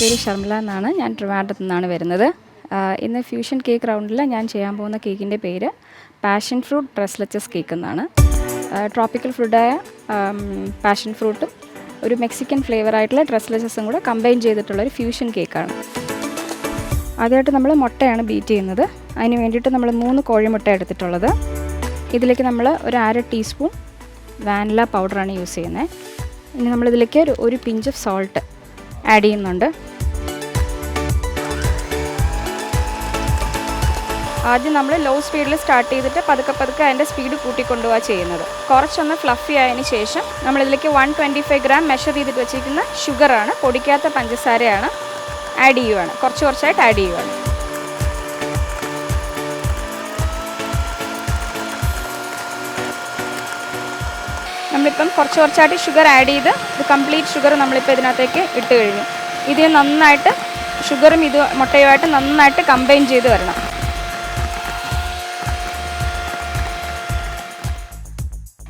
പേര് ഷർമിള എന്നാണ്. ഞാൻ ട്രിവാൻഡ്രത്ത് നിന്നാണ് വരുന്നത്. ഇന്ന് ഫ്യൂഷൻ കേക്ക് റൗണ്ടിൽ ഞാൻ ചെയ്യാൻ പോകുന്ന കേക്കിൻ്റെ പേര് പാഷൻ ഫ്രൂട്ട് ഡ്രസ്ലെച്ചസ് കേക്ക് എന്നാണ്. ട്രോപ്പിക്കൽ ഫ്രൂട്ടായ പാഷൻ ഫ്രൂട്ടും ഒരു മെക്സിക്കൻ ഫ്ലേവറായിട്ടുള്ള ഡ്രസ്ലെച്ചസും കൂടെ കമ്പൈൻ ചെയ്തിട്ടുള്ളൊരു ഫ്യൂഷൻ കേക്കാണ്. ആദ്യമായിട്ട് നമ്മൾ മുട്ടയാണ് ബീറ്റ് ചെയ്യുന്നത്. അതിന് വേണ്ടിയിട്ട് നമ്മൾ 3 കോഴിമുട്ട എടുത്തിട്ടുള്ളത്. ഇതിലേക്ക് നമ്മൾ ഒരു 1/2 ടീസ്പൂൺ വാനില പൗഡറാണ് യൂസ് ചെയ്യുന്നത്. ഇനി നമ്മളിതിലേക്ക് ഒരു പിഞ്ച് ഓഫ് സോൾട്ട് ആഡ് ചെയ്യുന്നുണ്ട്. ആദ്യം നമ്മൾ ലോ സ്പീഡിൽ സ്റ്റാർട്ട് ചെയ്തിട്ട് പതുക്കെ അതിൻ്റെ സ്പീഡ് കൂട്ടിക്കൊണ്ടുപോവുക ചെയ്യുന്നത്. കുറച്ചൊന്ന് ഫ്ലഫി ആയതിന് ശേഷം നമ്മളിതിലേക്ക് 125 ഗ്രാം മെഷർ ചെയ്തിട്ട് വെച്ചിരിക്കുന്ന ഷുഗറാണ്, പൊടിക്കാത്ത പഞ്ചസാരയാണ്, ആഡ് ചെയ്യുവാണ്. കുറച്ചായിട്ട് ആഡ് ചെയ്യുവാണ്. നമ്മളിപ്പം കുറച്ചായിട്ട് ഷുഗർ ആഡ് ചെയ്ത് ഇത് കംപ്ലീറ്റ് ഷുഗർ നമ്മളിപ്പോൾ ഇതിനകത്തേക്ക് ഇട്ട് കഴിഞ്ഞു. ഇത് നന്നായിട്ട് ഷുഗറും ഇത് മുട്ടയുമായിട്ട് നന്നായിട്ട് കമ്പൈൻ ചെയ്ത് വരണം.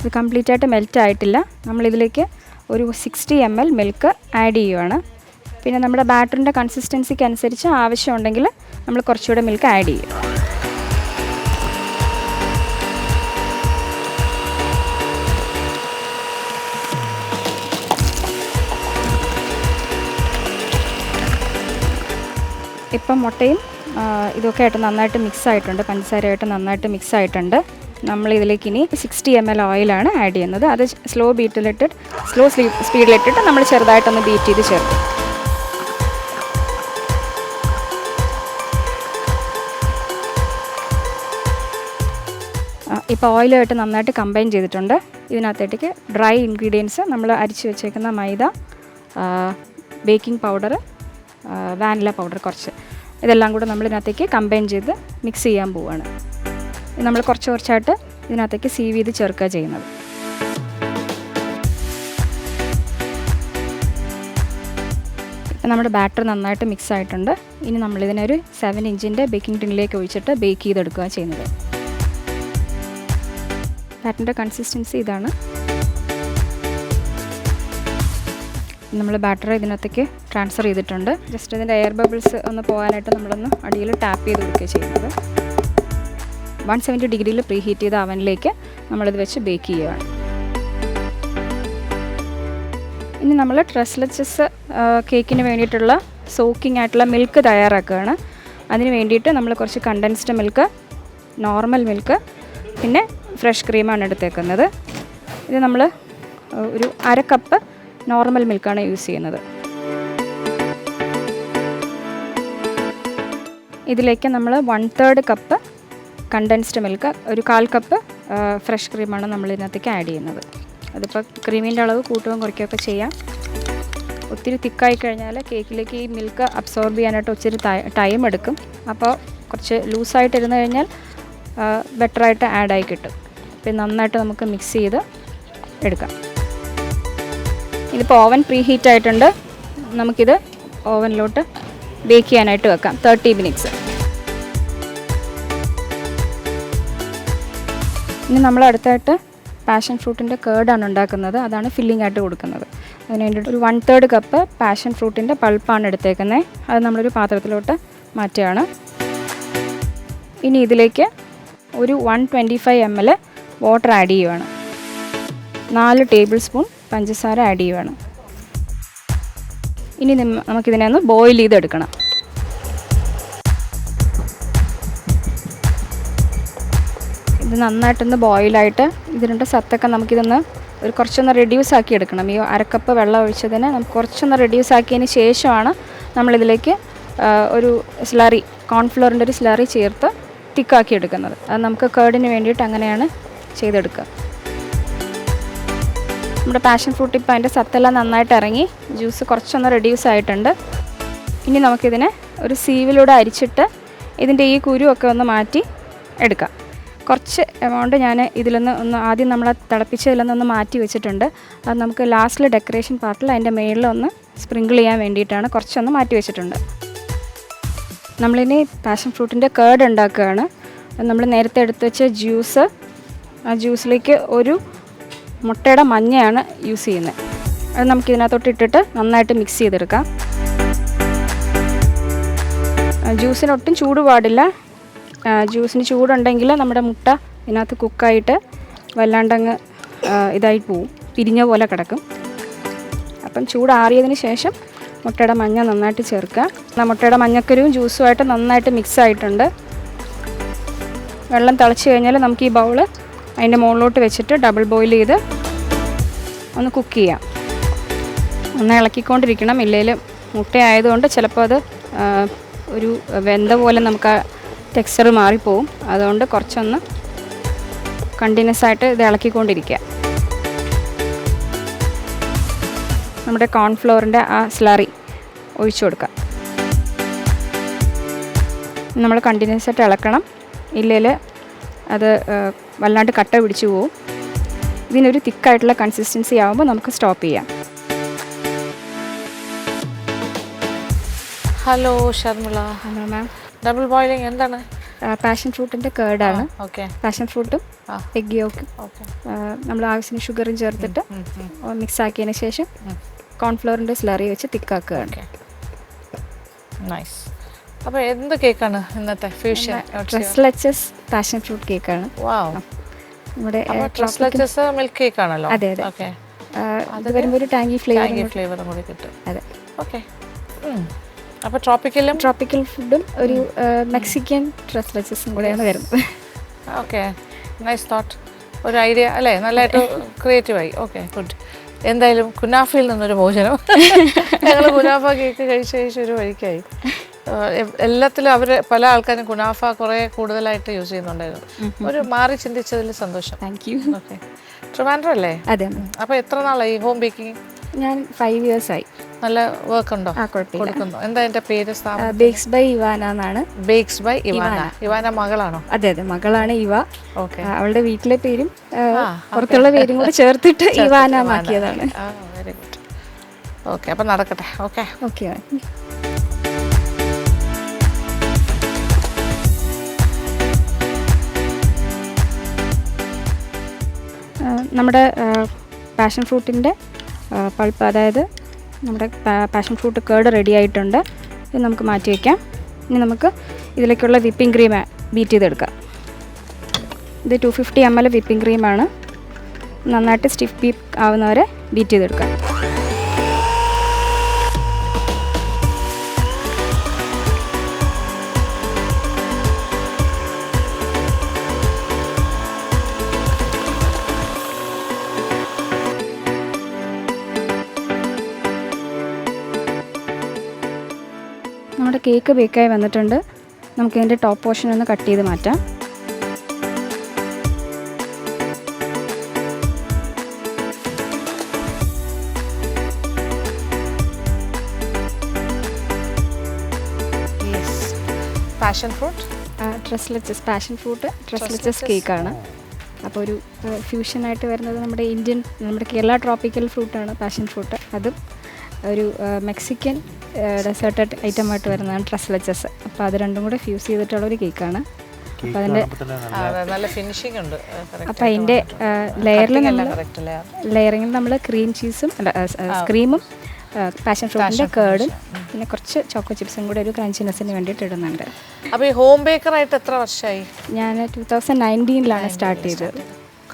ഇത് കംപ്ലീറ്റ് ആയിട്ട് മെൽറ്റ് ആയിട്ടില്ല. നമ്മളിതിലേക്ക് ഒരു 60 ml മിൽക്ക് ആഡ് ചെയ്യുവാണ്. പിന്നെ നമ്മുടെ ബാറ്ററിൻ്റെ കൺസിസ്റ്റൻസിക്ക് അനുസരിച്ച് ആവശ്യമുണ്ടെങ്കിൽ നമ്മൾ കുറച്ചുകൂടെ മിൽക്ക് ആഡ് ചെയ്യും. ഇപ്പം മുട്ടയും ഇതൊക്കെ ആയിട്ട് നന്നായിട്ട് മിക്സ് ആയിട്ടുണ്ട്, പഞ്ചസാരയായിട്ട് നന്നായിട്ട് മിക്സ് ആയിട്ടുണ്ട്. നമ്മളിതിലേക്ക് ഇനി 60 ml ഓയിലാണ് ആഡ് ചെയ്യുന്നത്. അത് സ്ലോ സ്പീഡിലിട്ടിട്ട് നമ്മൾ ചെറുതായിട്ടൊന്ന് ബീറ്റ് ചെയ്ത് ചേർക്കും. ഇപ്പോൾ ഓയിലുമായിട്ട് നന്നായിട്ട് കമ്പൈൻ ചെയ്തിട്ടുണ്ട്. ഇതിനകത്തേക്ക് ഡ്രൈ ഇൻഗ്രീഡിയൻസ് നമ്മൾ അരിച്ച് വെച്ചേക്കുന്ന മൈദ, ബേക്കിംഗ് പൗഡർ, വാനില പൗഡർ കുറച്ച്, ഇതെല്ലാം കൂടെ നമ്മൾ ഇതിനകത്തേക്ക് കമ്പൈൻ ചെയ്ത് മിക്സ് ചെയ്യാൻ പോവുകയാണ്. നമ്മൾ കുറച്ചായിട്ട് ഇതിനകത്തേക്ക് സീവ് ചെയ്ത് ചേർക്കുക ചെയ്യുന്നത്. ഇപ്പം നമ്മുടെ ബാറ്റർ നന്നായിട്ട് മിക്സ് ആയിട്ടുണ്ട്. ഇനി നമ്മളിതിനൊരു 7 ഇഞ്ചിൻ്റെ ബേക്കിംഗ് ടിന്നിലേക്ക് ഒഴിച്ചിട്ട് ബേക്ക് ചെയ്തെടുക്കുക ചെയ്യുന്നത്. ബാറ്ററിൻ്റെ കൺസിസ്റ്റൻസി ഇതാണ്. നമ്മൾ ബാറ്റർ ഇതിനകത്തേക്ക് ട്രാൻസ്ഫർ ചെയ്തിട്ടുണ്ട്. ജസ്റ്റ് ഇതിൻ്റെ എയർ ബബിൾസ് ഒന്ന് പോകാനായിട്ട് നമ്മളൊന്ന് അടിയിൽ ടാപ്പ് ചെയ്ത് കൊടുക്കുക ചെയ്യുന്നത്. 170 ഡിഗ്രിയിൽ പ്രീ ഹീറ്റ് ചെയ്ത അവനിലേക്ക് നമ്മളിത് വെച്ച് ബേക്ക് ചെയ്യുകയാണ്. ഇനി നമ്മൾ ഡ്രസ്ലെച്ചസ് കേക്കിന് വേണ്ടിയിട്ടുള്ള സോക്കിംഗ് ആയിട്ടുള്ള മിൽക്ക് തയ്യാറാക്കുകയാണ്. അതിന് വേണ്ടിയിട്ട് നമ്മൾ കുറച്ച് കണ്ടൻസ്ഡ് മിൽക്ക്, നോർമൽ മിൽക്ക്, പിന്നെ ഫ്രഷ് ക്രീമാണ് എടുത്തേക്കുന്നത്. ഇത് നമ്മൾ ഒരു 1/2 കപ്പ് നോർമൽ മിൽക്കാണ് യൂസ് ചെയ്യുന്നത്. ഇതിലേക്ക് നമ്മൾ 1/3 കപ്പ് കണ്ടൻസ്ഡ് മിൽക്ക്, ഒരു 1/4 കപ്പ് ഫ്രഷ് ക്രീമാണ് നമ്മൾ ഇതിനകത്തേക്ക് ആഡ് ചെയ്യുന്നത്. അതിപ്പോൾ ക്രീമിൻ്റെ അളവ് കൂട്ടുകയും കുറയ്ക്കുകയൊക്കെ ചെയ്യാം. ഒത്തിരി തിക്കായി കഴിഞ്ഞാൽ കേക്കിലേക്ക് ഈ മിൽക്ക് അബ്സോർബ് ചെയ്യാനായിട്ട് ഒത്തിരി ടൈം എടുക്കും. അപ്പോൾ കുറച്ച് ലൂസായിട്ടിരുന്ന് കഴിഞ്ഞാൽ ബെറ്ററായിട്ട് ആഡായി കിട്ടും. പിന്നെ നന്നായിട്ട് നമുക്ക് മിക്സ് ചെയ്ത് എടുക്കാം. ഇതിപ്പോൾ ഓവൻ പ്രീ ഹീറ്റ് ആയിട്ടുണ്ട്. നമുക്കിത് ഓവനിലോട്ട് ബേക്ക് ചെയ്യാനായിട്ട് വെക്കാം 30 മിനിറ്റ്സ്. ഇനി നമ്മൾ അടുത്തായിട്ട് പാഷൻ ഫ്രൂട്ടിൻ്റെ കേർഡാണ് ഉണ്ടാക്കുന്നത്. അതാണ് ഫില്ലിംഗ് ആയിട്ട് കൊടുക്കുന്നത്. അതിന് വേണ്ടിയിട്ട് ഒരു 1/3 കപ്പ് പാഷൻ ഫ്രൂട്ടിൻ്റെ പൾപ്പാണ് എടുത്തേക്കുന്നത്. അത് നമ്മളൊരു പാത്രത്തിലോട്ട് മാറ്റുകയാണ്. ഇനി ഇതിലേക്ക് ഒരു 125 ml വാട്ടർ ആഡ് ചെയ്യുകയാണ്. 4 ടേബിൾ സ്പൂൺ പഞ്ചസാര ആഡ് ചെയ്യുകയാണ്. ഇനി നമുക്കിതിനെ ഒന്ന് ബോയിൽ ചെയ്തെടുക്കണം. ഇത് നന്നായിട്ടൊന്ന് ബോയിലായിട്ട് ഇതിൻ്റെ സത്തൊക്കെ നമുക്കിതൊന്ന് കുറച്ചൊന്ന് റെഡ്യൂസ് ആക്കി എടുക്കണം. ഈ 1/2 കപ്പ് വെള്ളം ഒഴിച്ചതിന് നമുക്ക് കുറച്ചൊന്ന് റെഡ്യൂസ് ആക്കിയതിന് ശേഷമാണ് നമ്മളിതിലേക്ക് ഒരു സ്ലറി, കോൺഫ്ലോറിൻ്റെ ഒരു സ്ലറി ചേർത്ത് തിക്കാക്കി എടുക്കുന്നത്. അത് നമുക്ക് കേർഡിന് വേണ്ടിയിട്ട് അങ്ങനെയാണ് ചെയ്തെടുക്കുക. നമ്മുടെ പാഷൻ ഫ്രൂട്ട് ഇപ്പോൾ അതിൻ്റെ സത്തെല്ലാം നന്നായിട്ട് ഇറങ്ങി, ജ്യൂസ് കുറച്ചൊന്ന് റെഡ്യൂസ് ആയിട്ടുണ്ട്. ഇനി നമുക്കിതിനെ ഒരു സീവിലൂടെ അരിച്ചിട്ട് ഇതിൻ്റെ ഈ കുരുവൊക്കെ ഒന്ന് മാറ്റി എടുക്കാം. കുറച്ച് എമൗണ്ട് ഞാൻ ഇതിലൊന്ന് ആദ്യം നമ്മൾ തിളപ്പിച്ചതിലൊന്ന് മാറ്റി വെച്ചിട്ടുണ്ട്. അത് നമുക്ക് ലാസ്റ്റിൽ ഡെക്കറേഷൻ പാർട്ടിൽ അതിൻ്റെ മേളിലൊന്ന് സ്പ്രിങ്കിൾ ചെയ്യാൻ വേണ്ടിയിട്ടാണ് കുറച്ചൊന്ന് മാറ്റി വെച്ചിട്ടുണ്ട്. നമ്മളിനി പാഷൻ ഫ്രൂട്ടിൻ്റെ കേർഡ് ഉണ്ടാക്കുകയാണ്. നമ്മൾ നേരത്തെ എടുത്ത് വെച്ച ജ്യൂസ്, ആ ജ്യൂസിലേക്ക് ഒരു മുട്ടയുടെ മഞ്ഞയാണ് യൂസ് ചെയ്യുന്നത്. അത് നമുക്കിതിനകത്തോട്ട് ഇട്ടിട്ട് നന്നായിട്ട് മിക്സ് ചെയ്തെടുക്കാം. ജ്യൂസിന് ഒട്ടും ചൂട് പാടില്ല. ജ്യൂസിന് ചൂടുണ്ടെങ്കിൽ നമ്മുടെ മുട്ട ഇതിനകത്ത് കുക്കായിട്ട് വല്ലാണ്ടങ്ങ് ഇതായി പോവും, പിരിഞ്ഞ പോലെ കിടക്കും. അപ്പം ചൂടാറിയതിന് ശേഷം മുട്ടയുടെ മഞ്ഞ നന്നായിട്ട് ചേർക്കുക. മുട്ടയുടെ മഞ്ഞക്കരുവും ജ്യൂസുമായിട്ട് നന്നായിട്ട് മിക്സ് ആയിട്ടുണ്ട്. വെള്ളം തിളച്ച് കഴിഞ്ഞാൽ നമുക്ക് ഈ ബൗള് അതിൻ്റെ മുകളിലോട്ട് വെച്ചിട്ട് ഡബിൾ ബോയിൽ ചെയ്ത് ഒന്ന് കുക്ക് ചെയ്യാം. ഒന്ന് ഇളക്കിക്കൊണ്ടിരിക്കണം. ഇല്ലെങ്കിൽ മുട്ടയായതുകൊണ്ട് ചിലപ്പോൾ അത് ഒരു വെന്ത പോലെ നമുക്ക് ആ ടെക്സ്ചർ മാറിപ്പോവും. അതുകൊണ്ട് കുറച്ചൊന്ന് കണ്ടിന്യൂസ് ആയിട്ട് ഇത് ഇളക്കിക്കൊണ്ടിരിക്കുക. നമ്മുടെ കോൺഫ്ലോറിൻ്റെ ആ സ്ലറി ഒഴിച്ചു കൊടുക്കുക. നമ്മൾ കണ്ടിന്യൂസ് ആയിട്ട് ഇളക്കണം. ഇല്ലെങ്കിൽ അത് വല്ലാണ്ട് കട്ട പിടിച്ചു പോവും. ഇതിനൊരു തിക്കായിട്ടുള്ള കൺസിസ്റ്റൻസി ആകുമ്പോൾ നമുക്ക് സ്റ്റോപ്പ് ചെയ്യാം. Hello Sharmila. Hello ma'am. Double boiling എന്താണ്? പാഷൻ ഫ്രൂട്ടിൻ്റെ കേർഡാണ്. ഓക്കെ. പാഷൻ ഫ്രൂട്ടും എഗ് യോക്കും നമ്മൾ ആവശ്യത്തിന് ഷുഗറും ചേർത്തിട്ട് മിക്സ് ആക്കിയതിന് ശേഷം കോൺഫ്ലോറിൻ്റെ സ്ലറി വെച്ച് തിക്കാക്കുകയാണ്. നൈസ്. അപ്പോൾ എന്ത് കേക്കാണ് ഇന്നത്തെ ഫ്യൂഷൻ? ട്രസ്ലെച്ചസ് പാഷൻ ഫ്രൂട്ട് കേക്കാണ്. വാവ്. നമ്മുടെ ട്രസ്ലെച്ചസ് മിൽക്ക് കേക്ക് ആണല്ലോ. അതെ അതെ. ഓക്കെ. അത് വരുമ്പോൾ ഒരു ടാങ്കി ഫ്ലേവറും കൂടി കിട്ടും. അതെ. ഓക്കെ. അപ്പോൾ ട്രോപ്പിക്കൽ ഫുഡും ഒരു മെക്സിക്കൻ ട്രസ്ലെച്ചസും കൂടെയാണ് വരുന്നത്. ഓക്കെ. Nice thought. ഒരു ഐഡിയ അല്ലേ? നല്ലതായിട്ട് ക്രിയേറ്റീവായി. Okay, good. എന്തായാലും കുനാഫയിൽ നിന്നൊരു മോചനം. ഞങ്ങൾ കുനാഫ കേക്ക് കഴിച്ച് ഒരു വഴിക്കായി. എല്ലാത്തിലും അവർ പല ആൾക്കാരും കുനാഫ കുറേ കൂടുതലായിട്ട് യൂസ് ചെയ്യുന്നുണ്ടായിരുന്നു. ഒരു മാറി ചിന്തിച്ചതിൽ സന്തോഷം. Thank you. ഓക്കെ. ട്രിവാൻഡ്രം അല്ലേ? അതെ. അപ്പോൾ എത്ര നാളായി ഹോം ബേക്കിംഗ്? ഞാൻ 5 years ആയി. നല്ല വർക്ക് ഉണ്ടോ? കൊടുക്കുന്നു. എന്താ എൻ്റെ പേര്? ബേക്സ് ബൈ ഇവാന എന്നാണ്. Bakes by Ivana. ഇവാന മകളാണോ? അതെ അതെ, മകളാണ് ഇവ. ഓക്കെ. അവളുടെ വീട്ടിലെ പേരും പുറത്തുള്ള പേരും കൂടെ ചേർത്തിട്ട് ഇവാന ആക്കിയതാണ്. Very good. ഓക്കെ, അപ്പം നടക്കട്ടെ. Okay okay. നമ്മുടെ പാഷൻ ഫ്രൂട്ടിൻ്റെ പൾപ്പ്, അതായത് നമ്മുടെ പാഷൻ ഫ്രൂട്ട് കേർഡ് റെഡി ആയിട്ടുണ്ട്. ഇത് നമുക്ക് മാറ്റി വയ്ക്കാം. ഇനി നമുക്ക് ഇതിലേക്കുള്ള വിപ്പിംഗ് ക്രീം ബീറ്റ് ചെയ്തെടുക്കാം. ഇത് 250 ml വിപ്പിംഗ് ക്രീമാണ്. നന്നായിട്ട് സ്റ്റിഫ് ബീറ്റ് ആവുന്നവരെ ബീറ്റ് ചെയ്തെടുക്കാം. നമ്മുടെ കേക്ക് ബേക്കായി വന്നിട്ടുണ്ട്. നമുക്കിതിൻ്റെ ടോപ്പ് പോർഷൻ ഒന്ന് കട്ട് ചെയ്ത് മാറ്റാം. Passion fruit tres leches, passion fruit tres leches കേക്കാണ്. അപ്പോൾ ഒരു ഫ്യൂഷനായിട്ട് വരുന്നത് നമ്മുടെ കേരള ട്രോപ്പിക്കൽ ഫ്രൂട്ടാണ് പാഷൻ ഫ്രൂട്ട്. അതും ഒരു മെക്സിക്കൻ ഡെസേർട്ട് ഐറ്റമായിട്ട് വരുന്നതാണ് ട്രസ്ലെച്ചസ്. അപ്പോൾ അത് രണ്ടും കൂടെ ഫ്യൂസ് ചെയ്തിട്ടുള്ള ഒരു കേക്കാണ്. അപ്പോൾ അതിൻ്റെ നല്ല ഫിനിഷിംഗ് ഉണ്ട്. അപ്പോൾ അതിൻ്റെ ലെയറിങ്ങിൽ നമ്മൾ ക്രീമും പാഷൻ ഫ്രൂട്ടിൻ്റെ കേർഡും പിന്നെ കുറച്ച് ചോക്കോ ചിപ്സും കൂടെ ഒരു ക്രഞ്ചിനെസ്സിന് വേണ്ടിയിട്ട് ഇടുന്നുണ്ട്. അപ്പോൾ ഈ ഹോം ബേക്കറായിട്ട് എത്ര വർഷമായി? ഞാൻ 2019 സ്റ്റാർട്ട് ചെയ്തത്.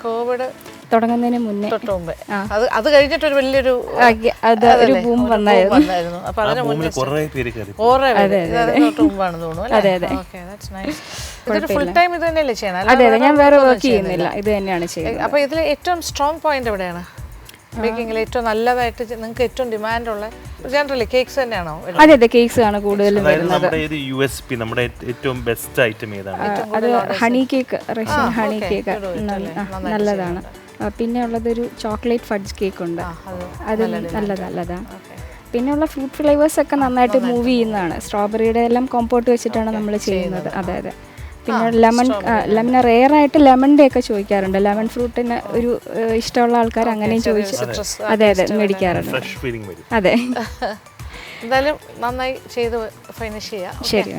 കോവിഡ് തുടങ്ങുന്നതിന് മുന്നേ. അത് കഴിഞ്ഞിട്ട് ഒരു വലിയൊരു ഒരു ബൂം വന്നായിരുന്നു. അപ്പോൾ അതിന് മുന്നേ ഫുൾ ടൈം ഇത് തന്നെയല്ലേ ചെയ്യണം? അതെ അതെ, ഞാൻ വേറെ വർക്ക് ചെയ്യുന്നില്ല, ഇത് തന്നെയാണ് ചെയ്യുന്നത്. അപ്പോൾ ഇതിൽ ഏറ്റവും സ്ട്രോങ് പോയിന്റ് എവിടെയാണ്? ബേക്കിങ്ങിൽ ഏറ്റവും നല്ലതായിട്ട് നിങ്ങൾക്ക് ഏറ്റവും ഡിമാൻഡുള്ള ജനറലി കേക്ക്സ് തന്നെയാണോ? അതെ അതെ, കേക്ക്സ് ആണ് കൂടുതലും വരുന്നത്. നമ്മുടെ ഏറ്റവും ബെസ്റ്റ് ഐറ്റം ഏതാണ്? അത് honey cake, Russian honey cake നല്ലതാണ്. പിന്നെ ഉള്ളതൊരു ചോക്ലേറ്റ് ഫഡ്ജ് കേക്ക് ഉണ്ട്, അത് നല്ലതാണ്. പിന്നെയുള്ള ഫ്രൂട്ട് ഫ്ലേവേഴ്സ് ഒക്കെ നന്നായിട്ട് മൂവ് ചെയ്യുന്നതാണ്. സ്ട്രോബെറിയുടെ എല്ലാം കോമ്പോട്ട് വെച്ചിട്ടാണ് നമ്മൾ ചെയ്യുന്നത്. അതെ അതെ. പിന്നെ ലെമൺ റെയറായിട്ട് ലെമണിൻ്റെ ഒക്കെ ചോദിക്കാറുണ്ട്. ലെമൺ ഫ്രൂട്ടിന് ഒരു ഇഷ്ടമുള്ള ആൾക്കാർ അങ്ങനെയും ചോദിച്ചു അതെ അതെ മേടിക്കാറുണ്ട്. അതെ. എന്തായാലും നന്നായി ചെയ്ത് ഫിനിഷ് ചെയ്യാം. ശരി.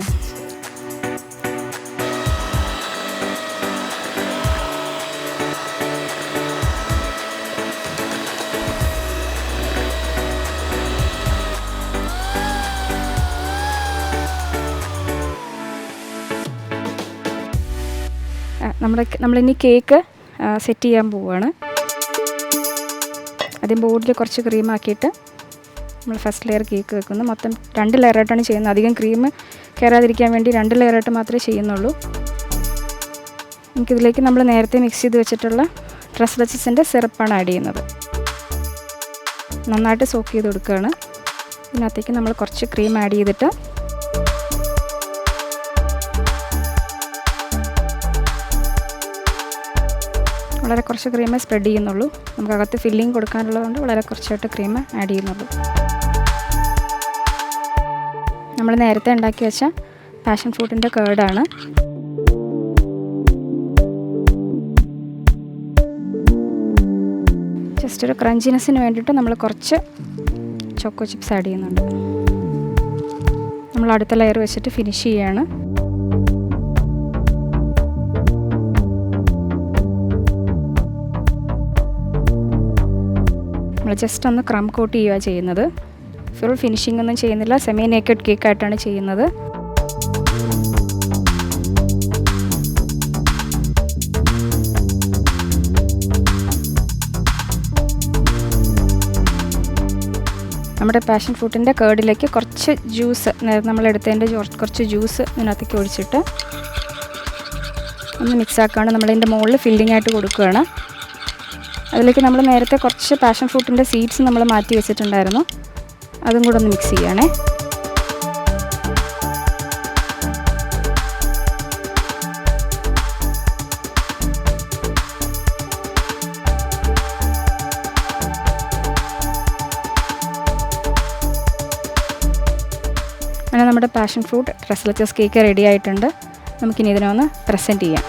നമ്മളിനി കേക്ക് സെറ്റ് ചെയ്യാൻ പോവുകയാണ്. ആദ്യം ബോർഡിൽ കുറച്ച് ക്രീം ആക്കിയിട്ട് നമ്മൾ ഫസ്റ്റ് ലെയർ കേക്ക് വെക്കുന്നു. മൊത്തം 2 ലെയറായിട്ടാണ് ചെയ്യുന്നത്. അധികം ക്രീം കയറാതിരിക്കാൻ വേണ്ടി 2 ലെയറായിട്ട് മാത്രമേ ചെയ്യുന്നുള്ളൂ. നമുക്കിതിലേക്ക് നമ്മൾ നേരത്തെ മിക്സ് ചെയ്ത് വെച്ചിട്ടുള്ള ഡ്രസ്ലച്ചസിൻ്റെ സിറപ്പാണ് ആഡ് ചെയ്യുന്നത്. നന്നായിട്ട് സോക്ക് ചെയ്ത് കൊടുക്കുകയാണ്. ഇതിനകത്തേക്ക് നമ്മൾ കുറച്ച് ക്രീം ആഡ് ചെയ്തിട്ട് വളരെ കുറച്ച് ക്രീമേ സ്പ്രെഡ് ചെയ്യുന്നുള്ളൂ. നമുക്കകത്ത് ഫില്ലിങ് കൊടുക്കാനുള്ളതുകൊണ്ട് വളരെ കുറച്ചായിട്ട് ക്രീം ആഡ് ചെയ്യുന്നുള്ളൂ. നമ്മൾ നേരത്തെ ഉണ്ടാക്കി വെച്ച പാഷൻ ഫ്രൂട്ടിൻ്റെ കേർഡാണ്. ജസ്റ്റ് ഒരു ക്രഞ്ചിനെസ്സിന് വേണ്ടിയിട്ട് നമ്മൾ കുറച്ച് ചോക്കോ ചിപ്സ് ആഡ് ചെയ്യുന്നുണ്ട്. നമ്മൾ അടുത്ത ലെയർ വെച്ചിട്ട് ഫിനിഷ് ചെയ്യുകയാണ്. നമ്മൾ ജസ്റ്റ് ഒന്ന് ക്രം കോട്ട് ചെയ്യുക ചെയ്യുന്നത്. ഫുൾ ഫിനിഷിംഗ് ഒന്നും ചെയ്യുന്നില്ല. സെമി നേക്കഡ് കേക്കായിട്ടാണ് ചെയ്യുന്നത്. നമ്മുടെ പാഷൻ ഫ്രൂട്ടിൻ്റെ കേർഡിലേക്ക് കുറച്ച് ജ്യൂസ്, നമ്മളെടുത്തതിൻ്റെ കുറച്ച് ജ്യൂസ് ഇതിനകത്തേക്ക് ഒഴിച്ചിട്ട് ഒന്ന് മിക്സ് ആക്കുകയാണ്. നമ്മളതിൻ്റെ മുകളിൽ ഫില്ലിംഗ് ആയിട്ട് കൊടുക്കുകയാണ്. അതിലേക്ക് നമ്മൾ നേരത്തെ കുറച്ച് പാഷൻ ഫ്രൂട്ടിൻ്റെ സീഡ്സ് നമ്മൾ മാറ്റി വെച്ചിട്ടുണ്ടായിരുന്നു. അതും കൂടെ ഒന്ന് മിക്സ് ചെയ്യണേ. അങ്ങനെ നമ്മുടെ പാഷൻ ഫ്രൂട്ട് ഡ്രസ്ലച്ചസ് കേക്ക് റെഡി ആയിട്ടുണ്ട്. നമുക്കിനി ഇതിനെ ഒന്ന് പ്രസൻറ്റ് ചെയ്യാം.